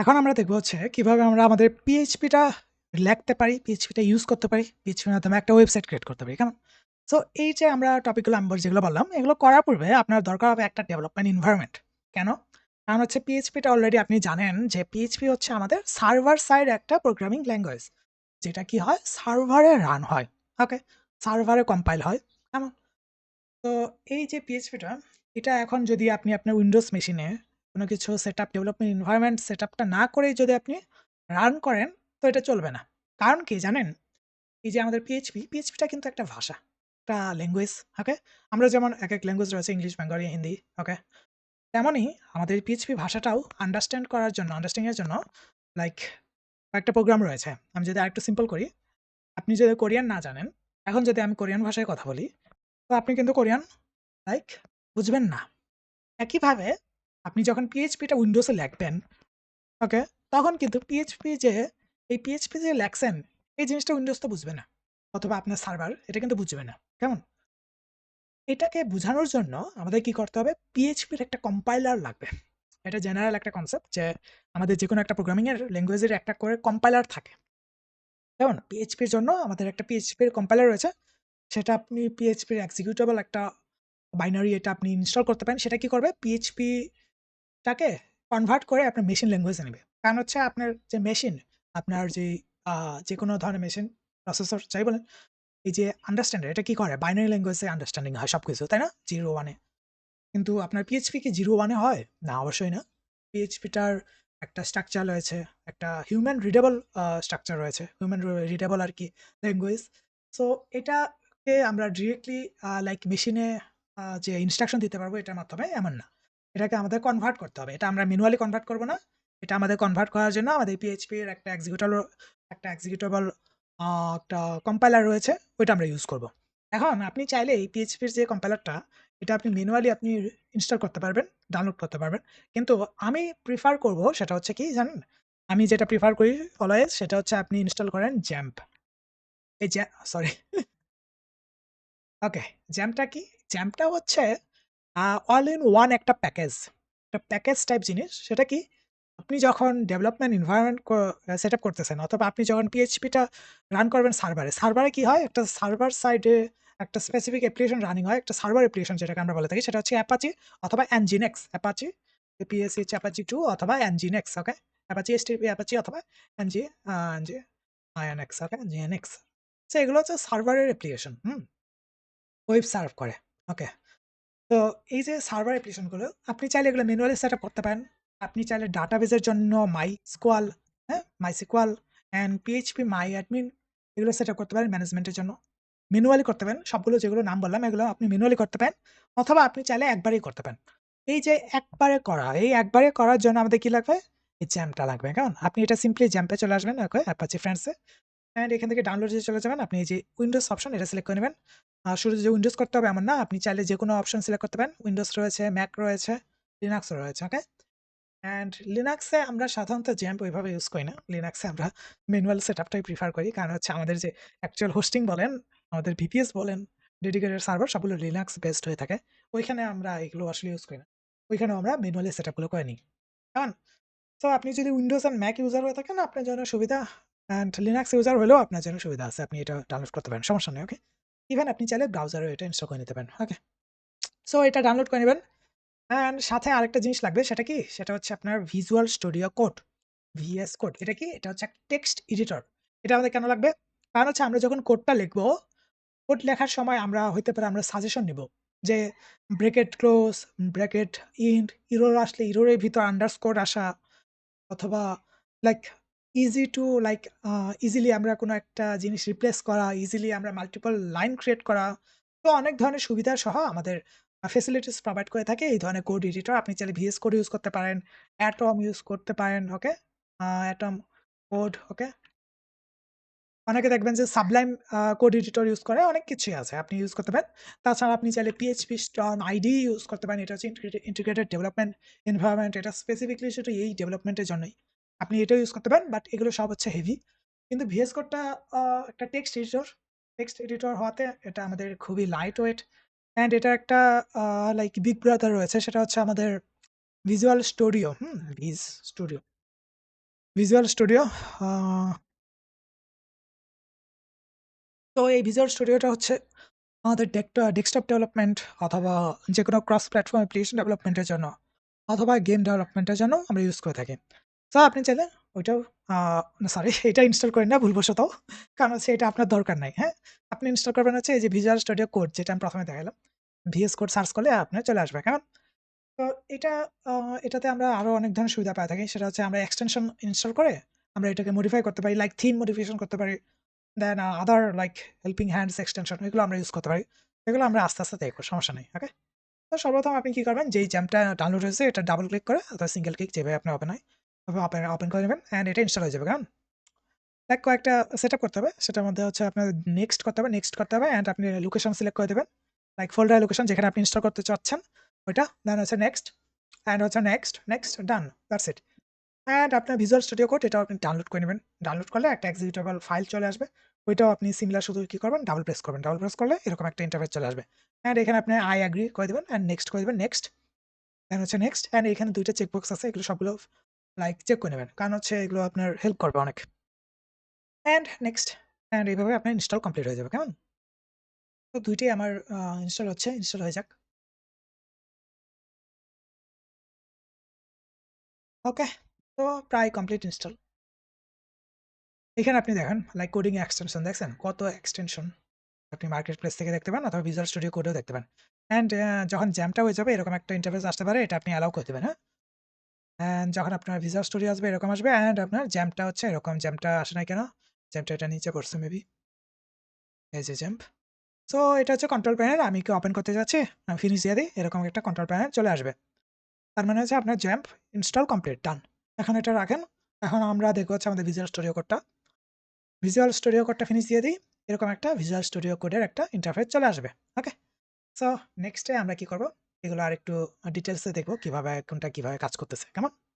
এখন আমরা দেখব হচ্ছে কিভাবে আমরা আমাদের পিএইচপিটা লিখতে পারি, পিএইচপিটা ইউজ করতে পারি, পিএইচপির মাধ্যমে একটা ওয়েবসাইট ক্রিয়েট করতে পারি। কেমন? সো এই যে আমরা টপিকগুলো আমি যেগুলো বললাম, এগুলো করার পূর্বে আপনার দরকার হবে একটা ডেভেলপমেন্ট এনভায়রনমেন্ট। কেন? কারণ হচ্ছে পিএইচপিটা অলরেডি আপনি জানেন যে পিএইচপি হচ্ছে আমাদের সার্ভার সাইড একটা প্রোগ্রামিং ল্যাঙ্গুয়েজ। যেটা কি হয়? সার্ভারে রান হয়। ওকে? সার্ভারে কম্পাইল হয়। কেমন? তো এই যে পিএইচপিটা, এটা এখন যদি আপনি আপনার উইন্ডোজ মেশিনে কোনো কিছু সেটআপ ডেভেলপমেন্ট এনভায়রনমেন্ট সেটআপটা না করেই যদি আপনি রান করেন, তো এটা চলবে না। কারণ কি জানেন? এই যে আমাদের পিএইচপিটা কিন্তু একটা ভাষা, একটা ল্যাঙ্গুয়েজ, ওকে? আমরা যেমন একেক ল্যাঙ্গুয়েজ রয়েছে ইংলিশ, বেঙ্গলি, হিন্দি, ওকে? তেমনই আমাদের পিএইচপি ভাষাটাও আন্ডারস্ট্যান্ডিং এর জন্য লাইক কয়েকটা প্রোগ্রাম রয়েছে। আমি যদি আরেকটু সিম্পল করি, আপনি যদি কোরিয়ান না জানেন, এখন যদি আমি কোরিয়ান ভাষায় কথা বলি, তো আপনি কিন্তু কোরিয়ান লাইক বুঝবেন না। একইভাবে আপনি যখন পিএইচপিটা উইন্ডোজে লিখবেন, ওকে? তখন কিন্তু পিএইচপি যে লেখছেন, এই জিনিসটা উইন্ডোজ তো বুঝবে না। অথবা আপনার সার্ভার এটা কিন্তু বুঝবে না। কেমন? এটাকে বুঝানোর জন্য আমাদের কি করতে হবে? পিএইচপির একটা কম্পাইলার লাগবে। এটা জেনারেল একটা কনসেপ্ট যে আমাদের যেকোনো একটা প্রোগ্রামিং এর ল্যাঙ্গুয়েজের একটা করে কম্পাইলার থাকে। কেমন? পিএইচপির জন্য আমাদের একটা পিএইচপির কম্পাইলার রয়েছে। সেটা আপনি পিএইচপির এক্সিকিউটেবল একটা বাইনারি এটা আপনি ইনস্টল করতে পারেন। সেটা কি করবে? পিএইচপিটাকে কনভার্ট করে আপনার মেশিন ল্যাঙ্গুয়েজে নিবে। কারণ হচ্ছে আপনার যে মেশিন, আপনার আ যেকোনো ধরনের মেশিন, প্রসেসর যাই বলেন, এই যে আন্ডারস্ট্যান্ডার এটা কি করে? বাইনারি ল্যাঙ্গুয়েজে আন্ডারস্ট্যান্ডিং হয় সবকিছু, তাই না? 0-1 এ। কিন্তু আপনার পিএইচপি কি 0-1 এ হয়? না, অবশ্যই না। পিএইচপিটার একটা স্ট্রাকচার রয়েছে, একটা হিউম্যান রিডেবল স্ট্রাকচার রয়েছে। হিউম্যান রিডেবল আরকি ল্যাঙ্গুয়েজ। সো এটাকে আমরা ডিরেক্টলি লাইক মেশিনে যে ইনস্ট্রাকশন দিতে পারবো এটার মাধ্যমে এমন না। এটাকে আমাদের কনভার্ট করতে হবে। এটা আমরা ম্যানুয়ালি কনভার্ট করব না। এটা আমাদের কনভার্ট করার জন্য আমাদের পিএইচপির একটা এক্সিকিউটেবল আ একটা কম্পাইলার রয়েছে, ওইটা আমরা ইউজ করব। এখন আপনি চাইলে এই পিএইচপির যে কম্পাইলারটা এটা আপনি ম্যানুয়ালি আপনি ইনস্টল করতে পারবেন, ডাউনলোড করতে পারবেন। কিন্তু আমি প্রিফার করব সেটা হচ্ছে কি জানেন? আমি যেটা প্রিফার করি অলওয়েজ সেটা হচ্ছে আপনি ইনস্টল করেন জ্যাম্প। এই জ্যা সরি ওকে, জ্যাম্পটা কি? জ্যাম্পটা হচ্ছে অল ইন ওয়ান একটা প্যাকেজ। একটা প্যাকেজ টাইপ জিনিস। সেটা কি? আপনি যখন ডেভেলপমেন্ট এনভায়রনমেন্ট সেটআপ করতেছেন অথবা আপনি যখন পিএইচপিটা রান করবেন সার্ভারে। সার্ভারে কি হয়? একটা সার্ভার সাইডে একটা স্পেসিফিক অ্যাপ্লিকেশন রানিং হয়। একটা সার্ভার অ্যাপ্লিকেশন যেটাকে আমরা বলে থাকি সেটা হচ্ছে Apache অথবা Nginx। Apache, APS হচ্ছে Apache 2 অথবা Nginx, ওকে? Apache HTTP Apache অথবা NG NG INX, ওকে? NGINX। সো এগুলো হচ্ছে সার্ভারের অ্যাপ্লিকেশন, হুম? ওয়েব সার্ভ করে, ওকে? তো এই যে সার্ভার অ্যাপ্লিকেশন গুলো আপনি চাইলে এগুলো ম্যানুয়ালি সেটআপ করতে পারেন। আপনি চাইলে ডাটাবেজের জন্য MySQL, হ্যাঁ? MySQL অ্যান্ড PHP MyAdmin এগুলো সেটআপ করতে পারেন ম্যানেজমেন্টের জন্য। ম্যানুয়ালি করতে পারেন। সবগুলো যেগুলো নাম বললাম এগুলো আপনি ম্যানুয়ালি করতে পারেন অথবা আপনি চাইলে একবারেই করতে পারেন। এই একবারে করার জন্য আমাদের কি লাগবে? এই জ্যাম্পটা লাগবে। কেমন? আপনি এটা সিম্পলি জ্যাম্পে চলে আসবেন, ওকে? Apache Friends A. অ্যান্ড এখান থেকে ডাউনলোড এ চলে যাবেন। আপনি এই যে উইন্ডোজ অপশন এটা সিলেক্ট করে নিবেন। শুধু যে উইন্ডোজ করতে হবে এমন না। আপনি চাইলে যেকোনো অপশন সিলেক্ট করতে পারেন। উইন্ডোজ রয়েছে, ম্যাক রয়েছে, লিনাক্স ও রয়েছে, ওকে? অ্যান্ড লিনাক্সে আমরা সাধারণত জ্যাম্প ওইভাবে ইউজ করি না। লিনাক্সে আমরা ম্যানুয়াল সেটআপটাই প্রিফার করি। কারণ হচ্ছে আমাদের যে অ্যাকচুয়াল হোস্টিং বলেন, আমাদের ভিপিএস বলেন, ডেডিকেটেড সার্ভার সবগুলো লিনাক্স বেসড হয়ে থাকে। ওইখানে আমরা এগুলো আসলে ইউজ করি না। ওইখানেও আমরা ম্যানুয়ালি সেটআপ গুলো করে নিই। কেমন? সো আপনি যদি উইন্ডোজ অ্যান্ড ম্যাক ইউজার হয়ে থাকেন আপনার জন্য সুবিধা, অ্যান্ড লিনাক্স ইউজার হলেও আপনার জন্য সুবিধা আছে। আপনি এটা ডাউনলোড করতে পারেন। সমস্যা নেই, ওকে? ইভেন আপনি চাইলে ব্রাউজারেও এটা ইনস্টল করে নিতে পারেন। ওকে? সো এটা ডাউনলোড করে নিবেন। অ্যান্ড সাথে আরেকটা জিনিস লাগবে সেটা কি? সেটা হচ্ছে আপনার visual studio code, VS code. এটা কি? এটা হচ্ছে একটা টেক্সট এডিটর। এটা আমাদের কেন লাগবে? কারণ হচ্ছে আমরা যখন কোডটা লিখবো, কোড লেখার সময় আমরা হইতে পারে আমরা সাজেশন নিবো। যে bracket close, bracket int, error আসলে এররের ভিতর আন্ডারস্কোর আসা অথবা like easy to like easily আমরা কোনো একটা জিনিস রিপ্লেস করা, ইজিলি আমরা মাল্টিপল লাইন ক্রিয়েট করা। তো অনেক ধরনের সুবিধা সহ আমাদের ফেসিলিটিস প্রোভাইড করে থাকে এই ধরনের কোড এডিটর। আপনি চাইলে ভিএস কোড ইউজ করতে পারেন, অ্যাটম ইউজ করতে পারেন, ওকে? অ্যাটম কোড, ওকে? অনেকে দেখবেন যে সাবলাইম কোড এডিটর ইউজ করে, অনেক কিছুই আছে। আপনি ইউজ করতে পারেন। তাছাড়া আপনি চাইলে PHP Storm IDE ইউজ করতে পারেন। এটা হচ্ছে ইন্টিগ্রেটেড ডেভেলপমেন্ট এনভায়রনমেন্ট। এটা স্পেসিফিকলি শুধু এই ডেভেলপমেন্টের জন্যই। আপনি এটাও ইউজ করতে পারেন। বাট এগুলো সব হচ্ছে হেভি। কিন্তু VS কোডটা আ একটা টেক্সট এডিটর। টেক্সট এডিটর হওয়াতে এটা আমাদের খুবই লাইট ওয়েট অ্যান্ড এটার একটা আ লাইক বিগ ব্রাদার রয়েছে। সেটা হচ্ছে আমাদের ভিজুয়াল স্টুডিও, হুম? ভিজ স্টুডিও। ভিজুয়াল স্টুডিও তো এই ভিজুয়াল স্টুডিওটা হচ্ছে আমাদের ডেস্কটপ ডেভেলপমেন্ট অথবা যেকোনো ক্রস প্ল্যাটফর্ম অ্যাপ্লিকেশন ডেভেলপমেন্টের জন্য অথবা গেম ডেভেলপমেন্টের জন্য আমরা ইউজ করে থাকি। তো আপনি চাইলে ওইটাও সরি এটা ইনস্টল করেন না ভুলবশত। কারণ হচ্ছে এটা আপনার দরকার নাই, হ্যাঁ? আপনি ইনস্টল করবেন হচ্ছে এই যে ভিজুয়াল স্টুডিও কোড যেটা আমি ১ম এ দেখালাম। ভিএস কোড সার্চ করলে আপনার চলে আসবে, কেমন? তো এটা আ এটাতে আমরা আরো অনেক ধরনের সুবিধা পেয়ে থাকি। সেটা হচ্ছে আমরা এক্সটেনশন ইনস্টল করে আমরা এটাকে মডিফাই করতে পারি। লাইক থিম মডিফিকেশন করতে পারি। Then other like helping hands extension এগুলো আমরা ইউজ করতে পারি। এগুলো আমরা আস্তে, আস্তে দেখব, সমস্যা নেই। ওকে? তো সর্বপ্রথম আপনি কি করবেন? যেই জ্যামটা ডাউনলোড হয়েছে এটা ডাবল ক্লিক করে অথবা সিঙ্গেল ক্লিক যেভাবে আপনার ওপেন হয়, ওভাবে ওপেন করে নেবেন অ্যান্ড এটা ইনস্টল হয়ে যাবে। কেমন? লাইক কয়েকটা সেটআপ করতে হবে। সেটার মধ্যে হচ্ছে আপনার নেক্সট করতে হবে, নেক্সট করতে হবে অ্যান্ড আপনি লোকেশন সিলেক্ট করে দিবেন। লাইক ফোল্ডার লোকেশন যেখানে আপনি ইনস্টল করতে চাচ্ছেন ওইটা। দেন হচ্ছে নেক্সট অ্যান্ড হচ্ছে next, next, done. That's it. And আপনার ভিজুয়াল স্টুডিও কোড এটাও আপনি ডাউনলোড করে নেবেন। ডাউনলোড করলে একটা এক্সিকিউটেবল ফাইল চলে আসবে। ওইটাও আপনি সিমিলার শুধু কি করবেন? ডাবল প্রেস করবেন। ডাবল প্রেস করলে এরকম একটা ইন্টারফেস চলে আসবে। অ্যান্ড এখানে আপনি আই এগ্রি করে দিবেন অ্যান্ড নেক্সট করে দিবেন, নেক্সট। দেন হচ্ছে নেক্সট অ্যান্ড এখানে ২ টা চেকবক্স আছে। এগুলো সবগুলো লাইক চেক করে নেবেন। কারণ হচ্ছে এগুলো আপনার হেল্প করবে অনেক। অ্যান্ড নেক্সট অ্যান্ড এইভাবে আপনার ইনস্টল কমপ্লিট হয়ে যাবে। কেমন? তো ২ টিই আমার ইনস্টল হচ্ছে। ইনস্টল হয়ে যাক। ওকে। তো প্রায় কমপ্লিট ইনস্টল। এখানে আপনি দেখেন লাইক কোডিং এক্সটেনশন দেখছেন? কত এক্সটেনশন আপনি মার্কেট প্লেস থেকে দেখতে পান অথবা ভিজুয়াল স্টুডিও কোডেও দেখতে পান। অ্যান্ড যখন জ্যামটা হয়ে যাবে এরকম একটা ইন্টারফেস আসতে পারে এটা আপনি অ্যালাউ করে দিবেন, হ্যাঁ? অ্যান্ড যখন আপনার ভিজুয়াল স্টুডিও আসবে এরকম আসবে অ্যান্ড আপনার জ্যামটা হচ্ছে এরকম জ্যামটা আসে নাই কেন? জ্যামটা এটা নিচে পড়ছে মেবি। এই যে জ্যাম্প। সো এটা হচ্ছে কন্ট্রোল প্যানেল। আমি কি ওপেন করতে যাচ্ছি, আমি ফিনিশ দিয়ে দিই। এরকম একটা কন্ট্রোল প্যানেল চলে আসবে। তার মানে হচ্ছে আপনার জ্যাম্প ইনস্টল কমপ্লিট, ডান। এখন এটা রাখেন। এখন আমরা দেখব হচ্ছে আমাদের ভিজুয়াল স্টুডিও কোডটা। ভিজুয়াল স্টুডিও কোডটা ফিনিশ দিয়ে দিই। এরকম একটা ভিজুয়াল স্টুডিও কোডের একটা ইন্টারফেস চলে আসবে। ওকে? সো নেক্সট এ আমরা কি করব? এগুলো আরেকটু ডিটেইলস এ দেখব কিভাবে কোনটা কিভাবে কাজ করতেছে। কেমন?